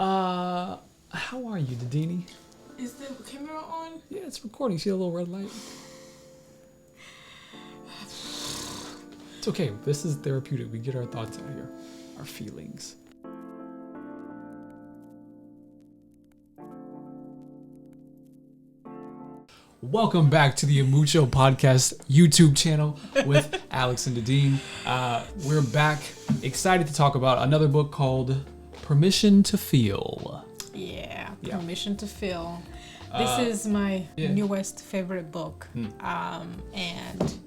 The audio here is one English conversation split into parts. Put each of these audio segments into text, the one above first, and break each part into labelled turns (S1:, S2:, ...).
S1: How are you, Dydine?
S2: Is the camera on?
S1: Yeah, it's recording. See a little red light? It's okay. This is therapeutic. We get our thoughts out here, our feelings. Welcome back to the Umuco podcast YouTube channel with Alex and Dydine. We're back, excited to talk about another book called Permission to Feel.
S2: Yeah. Permission to Feel. This is my newest favorite book. And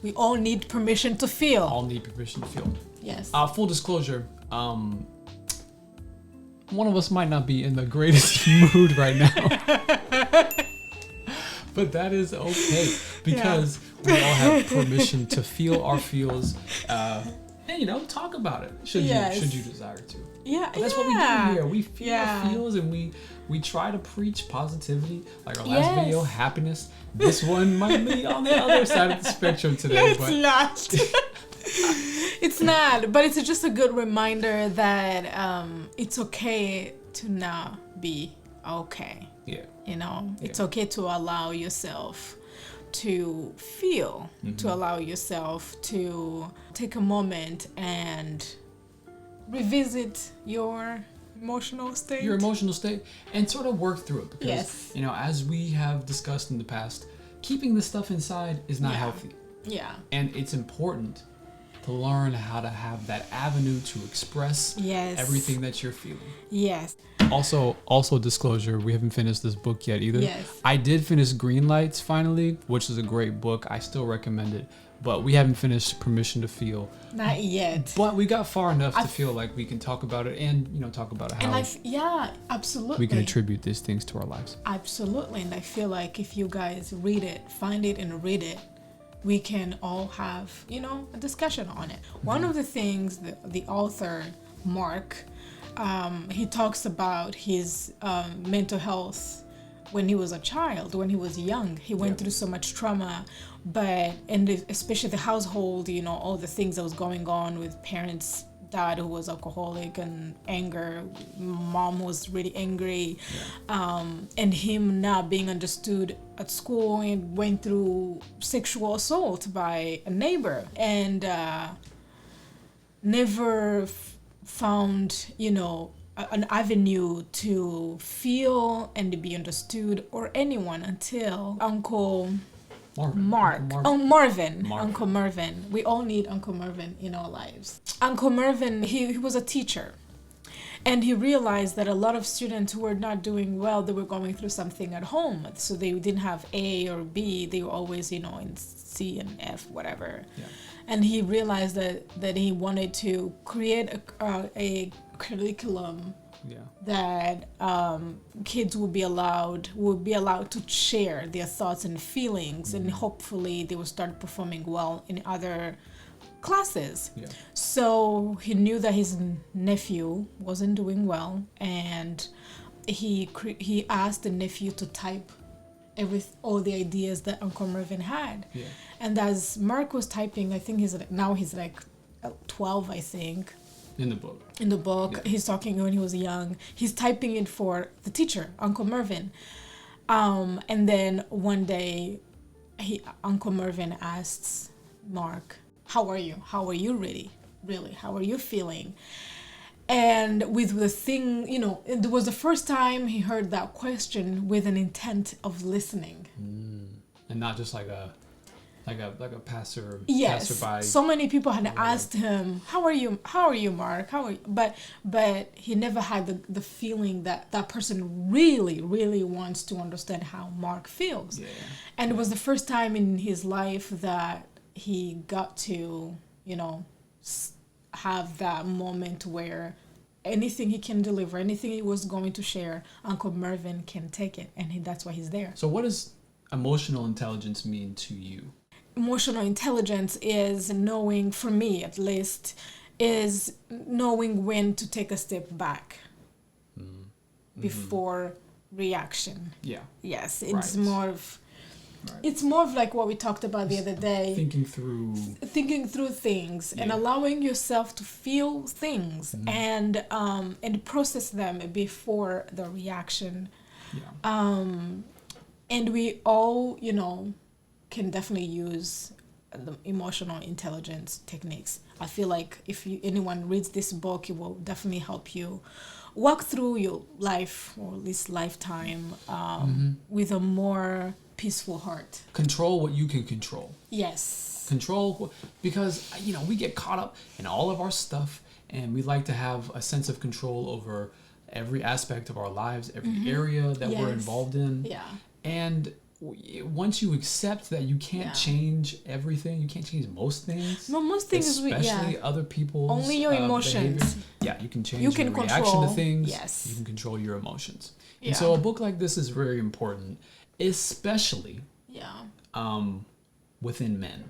S2: we all need permission to feel.
S1: All need permission to feel.
S2: Yes.
S1: Full disclosure, one of us might not be in the greatest mood right now. But that is okay because we all have permission to feel our feels and talk about it should you desire to.
S2: Yeah,
S1: but that's what we do here. We feel our feels and we try to preach positivity, like our last video, happiness. This one might be on the other side of the spectrum today.
S2: It's not. It's not, but it's just a good reminder that it's okay to not be okay.
S1: Yeah.
S2: It's okay to allow yourself to feel, to allow yourself to take a moment and revisit your emotional state.
S1: And sort of work through it because, as we have discussed in the past, keeping this stuff inside is not healthy.
S2: Yeah.
S1: And it's important to learn how to have that avenue to express everything that you're feeling.
S2: Yes.
S1: Also disclosure, we haven't finished this book yet either.
S2: Yes.
S1: I did finish Green Lights finally, which is a great book. I still recommend it. But we haven't finished Permission to Feel.
S2: Not yet.
S1: But we got far enough to feel like we can talk about it and, talk about how
S2: absolutely.
S1: we can attribute these things to our lives. Absolutely.
S2: And I feel like if you guys read it, find it and read it, we can all have, a discussion on it. One of the things the author, Marc, he talks about his mental health when he was a child, when he was young. He went through so much trauma, especially the household, all the things that was going on with parents, dad who was alcoholic and anger, mom was really angry, and him not being understood at school and went through sexual assault by a neighbor and never found, an avenue to feel and to be understood or anyone until Uncle Marvin. Uncle Marvin. We all need Uncle Marvin in our lives. Uncle Marvin, he was a teacher. And he realized that a lot of students who were not doing well, they were going through something at home. So they didn't have A or B. They were always, in C and F, whatever. Yeah. And he realized that he wanted to create a curriculum that kids would be allowed to share their thoughts and feelings, and hopefully they would start performing well in other classes. Yeah. So he knew that his nephew wasn't doing well, and he asked the nephew to type all the ideas that Uncle Marvin had. Yeah. And as Marc was typing, I think he's like 12, I think.
S1: In the book,
S2: he's talking when he was young. He's typing it for the teacher, Uncle Marvin. And then one day, Uncle Marvin asks Marc, "How are you? How are you really? How are you feeling?" And with the thing, it was the first time he heard that question with an intent of listening,
S1: and not just like a passerby.
S2: Yes, so many people had asked him, "How are you? How are you, Marc? How are you?" But he never had the feeling that person really, really wants to understand how Marc feels. Yeah. And it was the first time in his life that he got to, have that moment where anything he can deliver, anything he was going to share, Uncle Marvin can take it, and that's why he's there.
S1: So what does emotional intelligence mean to you?
S2: Emotional intelligence is knowing, for me at least, is knowing when to take a step back before reaction. Yeah. Yes, it's more of It's more of like what we talked about the other day.
S1: Thinking through
S2: things and allowing yourself to feel things and process them before the reaction.
S1: Yeah.
S2: And we all, can definitely use the emotional intelligence techniques. I feel like if anyone reads this book, it will definitely help you walk through your life, or at least lifetime, with a more peaceful heart.
S1: Control what you can control.
S2: Yes.
S1: Control, because, we get caught up in all of our stuff, and we like to have a sense of control over every aspect of our lives, every area that we're involved in.
S2: Yeah.
S1: And once you accept that you can't change everything, you can't change most things.
S2: No, most things,
S1: especially other people's
S2: only your emotions.
S1: Behavior. Yeah, you can change your reaction to things. Yes. You can control your emotions. And so a book like this is very important, especially within men.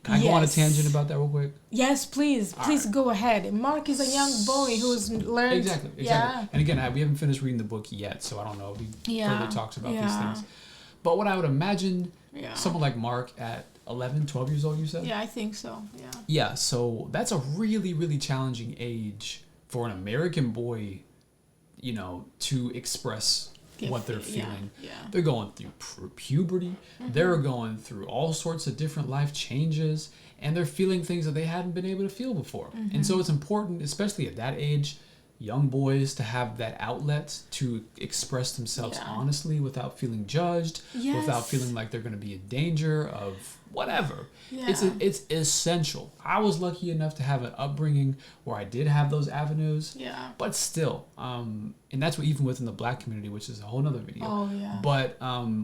S1: Can I go on a tangent about that real quick?
S2: Yes, please. Please go ahead. Mark is a young boy who's learned...
S1: Exactly. Yeah. And again, we haven't finished reading the book yet, so I don't know if he further talks about these things. But what I would imagine, someone like Mark at 11, 12 years old, you said?
S2: Yeah, I think so. Yeah.
S1: Yeah, so that's a really, really challenging age for an American boy, to express what they're feeling. Yeah. They're going through puberty. They're going through all sorts of different life changes, and they're feeling things that they hadn't been able to feel before. And so it's important, especially at that age, young boys, to have that outlet to express themselves honestly without feeling judged, without feeling like they're going to be in danger of whatever. Yeah. It's essential. I was lucky enough to have an upbringing where I did have those avenues. Yeah. But still, and that's even within the Black community, which is a whole nother video. Oh yeah. But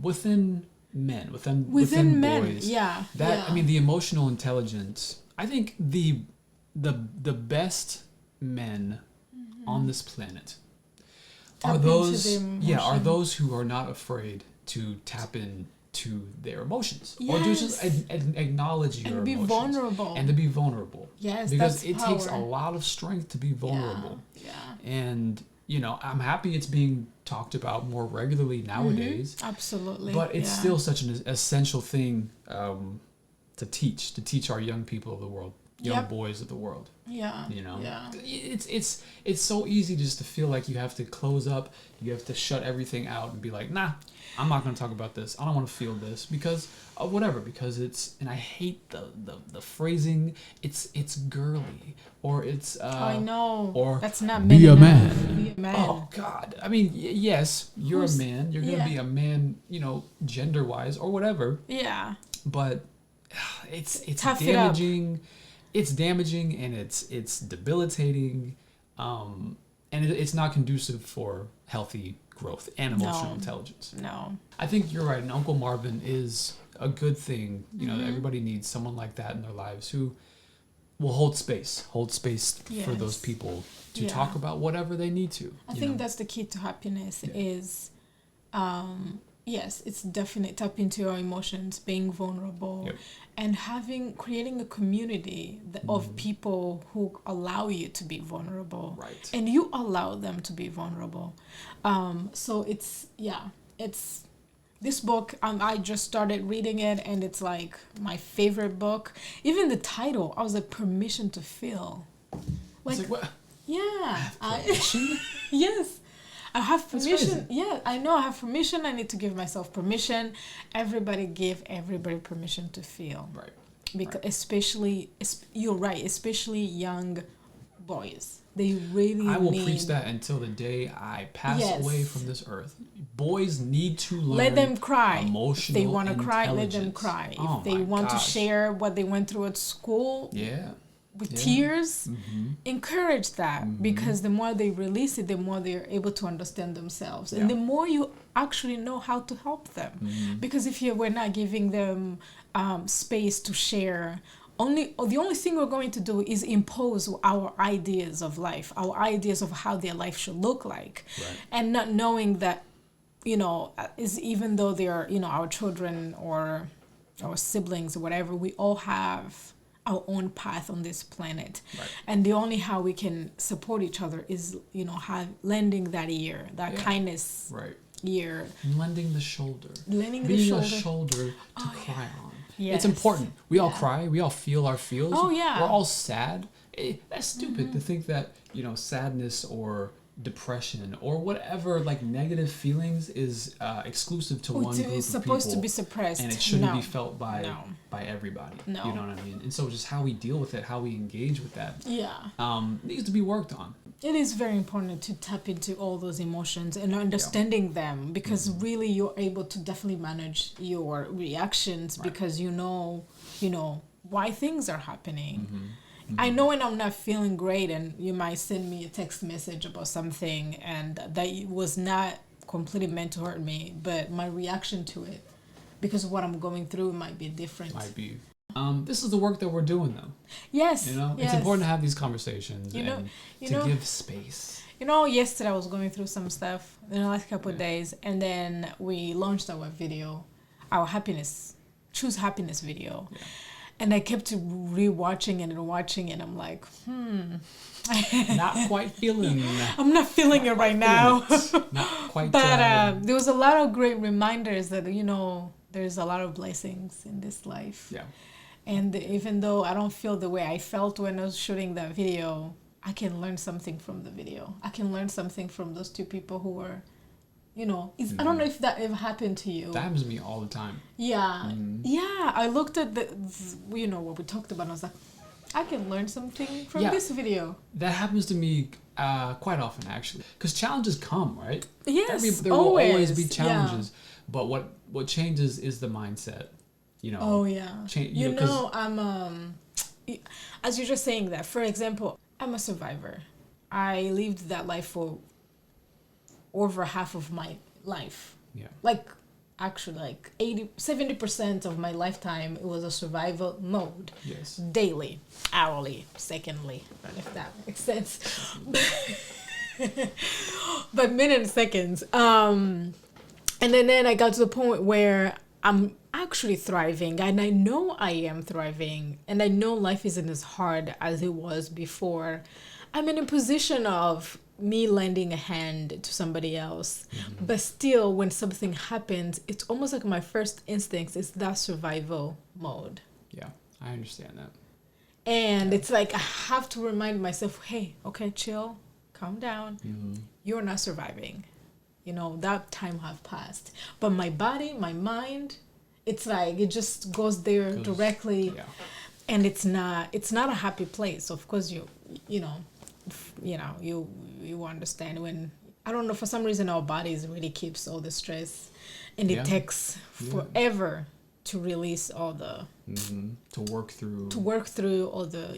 S1: within men, within
S2: men,
S1: boys, I mean, the emotional intelligence. I think the best men on this planet are those who are not afraid to tap into their emotions, or to just acknowledge your emotions and to be vulnerable.
S2: Yes,
S1: because it takes a lot of strength to be vulnerable. Yeah. And I'm happy it's being talked about more regularly nowadays.
S2: Absolutely.
S1: But it's still such an essential thing to teach our young people of the world. Young boys of the world. Yeah. It's so easy just to feel like you have to close up, you have to shut everything out and be like, nah, I'm not going to talk about this. I don't want to feel this because of whatever, because and I hate the phrasing, it's girly, or it's
S2: I know,
S1: or
S2: that's not
S1: be a man. Be a man. Oh God. I mean, yes, you're a man. You're going to be a man, gender-wise or whatever. Yeah. But it's
S2: Tough
S1: damaging. It's damaging, and it's debilitating, and it's not conducive for healthy growth and emotional intelligence. No. I think you're right, and Uncle Marvin is a good thing. That everybody needs someone like that in their lives who will hold space for those people to talk about whatever they need to.
S2: I think that's the key to happiness is... yes, it's definitely tap into your emotions, being vulnerable, and creating a community of people who allow you to be vulnerable, right? And you allow them to be vulnerable. So it's this book. I just started reading it, and it's like my favorite book. Even the title, I was like, "Permission to Feel."
S1: Like what?
S2: Yeah,
S1: permission.
S2: Yes. I have permission. Yeah, I know I have permission. I need to give myself permission. Everybody give everybody permission to feel. Right. Because especially young boys. They really
S1: I will preach that until the day I pass away from this earth. Boys need to learn.
S2: Let them cry.
S1: Emotional
S2: if they want to cry, let them cry. If they want to share what they went through at school.
S1: Yeah.
S2: With tears, encourage that, because the more they release it, the more they're able to understand themselves, and the more you actually know how to help them. Because if we're not giving them space to share, the only thing we're going to do is impose our ideas of life, our ideas of how their life should look like, and not knowing that is even though they are our children or our siblings or whatever, we all have our own path on this planet, and the only how we can support each other is lending that ear, that kindness, You're
S1: lending the shoulder.
S2: lending the
S1: Being
S2: shoulder.
S1: a shoulder to cry on.
S2: Yes.
S1: It's important. We all
S2: Yeah.
S1: cry. We all feel our feels.
S2: Oh, yeah.
S1: We're all sad. That's stupid to think that, sadness or depression or whatever, like negative feelings is exclusive to one group of people.
S2: It's supposed to be suppressed.
S1: And it shouldn't
S2: No.
S1: be felt by
S2: No.
S1: everybody.
S2: No.
S1: You know what I mean? And so just how we deal with it, how we engage with that,
S2: Yeah.
S1: needs to be worked on.
S2: It is very important to tap into all those emotions and understanding them, because really you're able to definitely manage your reactions because you know why things are happening. I know when I'm not feeling great and you might send me a text message about something and that was not completely meant to hurt me, but my reaction to it, because of what I'm going through, might be different.
S1: Might be. This is the work that we're doing, though.
S2: Yes.
S1: It's important to have these conversations and to give space.
S2: Yesterday I was going through some stuff in the last couple of days, and then we launched our video, our Choose Happiness video. Yeah. And I kept rewatching it and watching it. I'm like,
S1: Not quite feeling
S2: I'm not feeling it right now.
S1: Not quite.
S2: But there was a lot of great reminders that, there's a lot of blessings in this life.
S1: Yeah.
S2: And even though I don't feel the way I felt when I was shooting that video, I can learn something from the video. I can learn something from those two people who were, I don't know if that ever happened to you.
S1: That happens to me all the time.
S2: Yeah. Yeah. I looked at what we talked about, and I was like, I can learn something from this video.
S1: That happens to me quite often, actually. Because challenges come, right?
S2: Yes,
S1: there will always be challenges. Yeah. But what changes is the mindset.
S2: Oh, yeah. I'm... as you're just saying that, for example, I'm a survivor. I lived that life for over half of my life. Yeah. Actually 70% of my lifetime, it was a survival mode.
S1: Yes. Daily,
S2: hourly, secondly, if that makes sense. But minutes, seconds. And then I got to the point where I'm actually thriving, and I know I am thriving, and I know life isn't as hard as it was before. I'm in a position of me lending a hand to somebody else, but still when something happens, it's almost like my first instinct is that survival mode.
S1: Yeah, I understand that.
S2: And it's like I have to remind myself, hey, okay, chill, calm down. You're not surviving. That time have passed. But my body, my mind, it's like it just goes there directly. Yeah. And it's not a happy place. Of course you understand when, I don't know, for some reason our bodies really keeps all the stress, and it takes forever to release all the
S1: to work through
S2: all the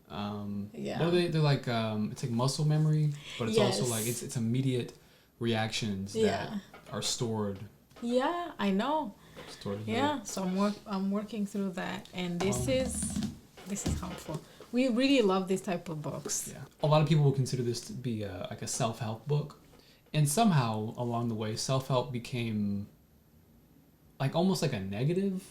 S1: well, they're like it's like muscle memory, but it's also like it's immediate reactions that are stored.
S2: Yeah, I know.
S1: Stored.
S2: So I'm working through that, and this is helpful. We really love this type of books.
S1: Yeah. A lot of people will consider this to be like a self-help book. And somehow along the way, self-help became like almost like a negative.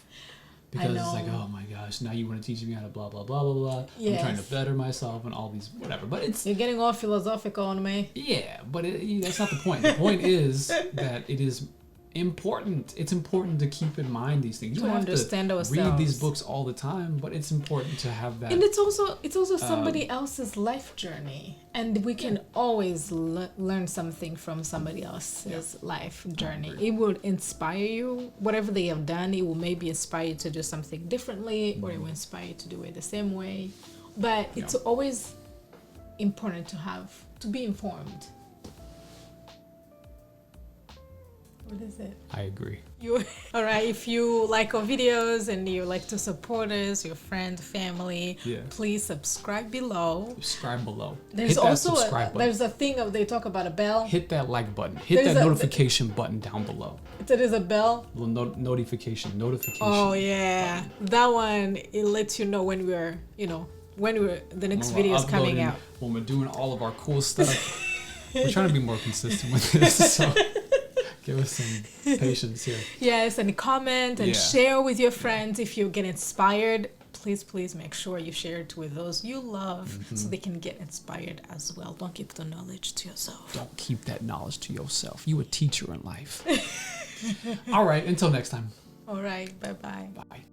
S1: Because it's like, oh my gosh, now you want to teach me how to blah, blah, blah, blah, blah. Yes. I'm trying to better myself and all these whatever. But
S2: you're getting all philosophical on me.
S1: Yeah, but that's not the point. The point is that it is important. It's important to keep in mind these things. You don't
S2: understand
S1: have to
S2: ourselves.
S1: read these books all the time, but it's important to have that.
S2: And it's also somebody else's life journey, and we can always learn something from somebody else's life journey. It will inspire you. Whatever they have done, it will maybe inspire you to do something differently, or it will inspire you to do it the same way. But it's always important to be informed. What is it?
S1: I agree.
S2: All right. If you like our videos and you like to support us, your friends, family, please subscribe below.
S1: Subscribe below.
S2: There's also there's a thing they talk about a bell.
S1: Hit that like button. Hit that notification button down below.
S2: There is a bell.
S1: Little notification.
S2: Oh yeah, button. That one, it lets you know when we're the next video is coming out.
S1: When we're doing all of our cool stuff. We're trying to be more consistent with this. So. Give us some patience here.
S2: Yes, and comment and share with your friends. If you get inspired, please make sure you share it with those you love so they can get inspired as well. Don't keep the knowledge to yourself.
S1: Don't keep that knowledge to yourself. You a teacher in life. All right, until next time.
S2: All right, bye-bye.
S1: Bye.